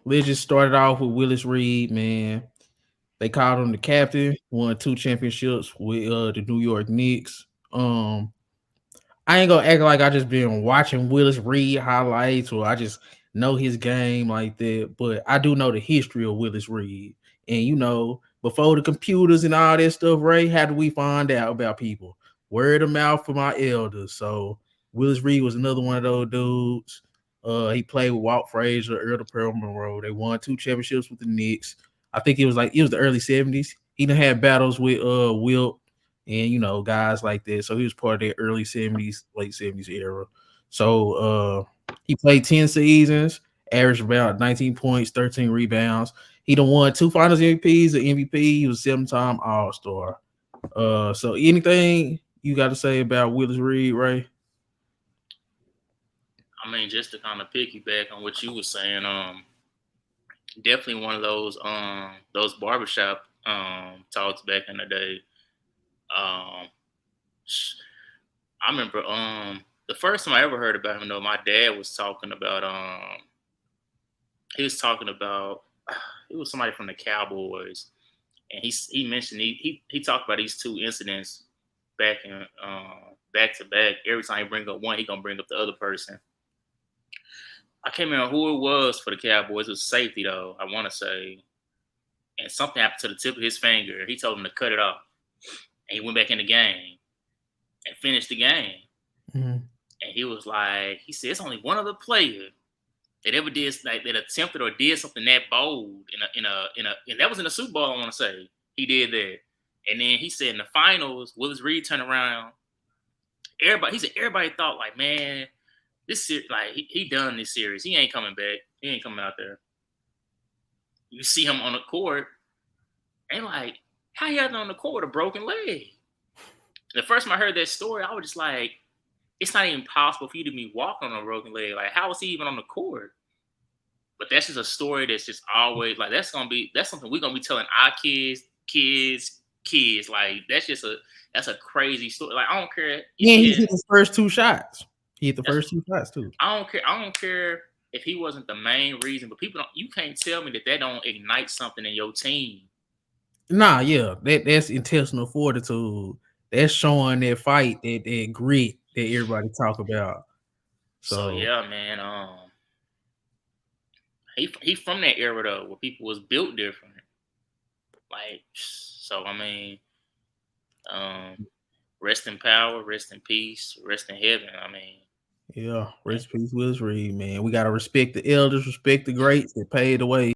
let's just start it off with Willis Reed, man. They called him the captain, won 2 championships with the New York Knicks. Um, I ain't gonna act like I just been watching Willis Reed highlights or I just know his game like that, but I do know the history of Willis Reed. And before the computers and all that stuff, Ray, how do we find out about people? Word of mouth from our elders. So Willis Reed was another one of those dudes. He played with Walt Frazier, Earl Pearl Monroe. They won 2 championships with the Knicks. I think it was the early 70s. He done had battles with Wilt and guys like that. So he was part of that early 70s, late 70s era. So he played 10 seasons, averaged about 19 points, 13 rebounds. He done won 2 Finals MVPs, an MVP. He was 7-time All-Star. So anything you got to say about Willis Reed, Ray? I mean, just to kind of piggyback on what you were saying, definitely one of those barbershop talks back in the day. Um, I remember the first time I ever heard about him though, my dad was talking about he was talking about it was somebody from the Cowboys, and he mentioned he talked about these two incidents back to back. Every time he bring up one, he gonna bring up the other person. I can't remember who it was for the Cowboys. It was safety though, I want to say, and something happened to the tip of his finger. He told him to cut it off, and he went back in the game and finished the game. Mm-hmm. And he was like, he said, it's only one other player that ever did like that attempted or did something that bold and that was in the Super Bowl. I want to say he did that, and then he said in the finals, Willis Reed turned around. Everybody thought like, man, this like he done this series. He ain't coming back. He ain't coming out there. You see him on the court, and like, how he out on the court with a broken leg? The first time I heard that story, I was just like, it's not even possible for you to be walking on a broken leg. Like, how is he even on the court? But that's just a story that's just always like that's something we're gonna be telling our kids. Like that's a crazy story. Like I don't care. Yeah, he hit his first 2 shots. He hit the first 2 shots too. I don't care if he wasn't the main reason, but you can't tell me that don't ignite something in your team. Nah, yeah, that's intestinal fortitude. That's showing that fight, that grit that everybody talk about. So yeah, man. He from that era though, where people was built different. Like, so I mean, rest in power, rest in peace, rest in heaven. I mean, yeah, rest in peace, Willis Reed, man. We gotta respect the elders, respect the greats that paved the way.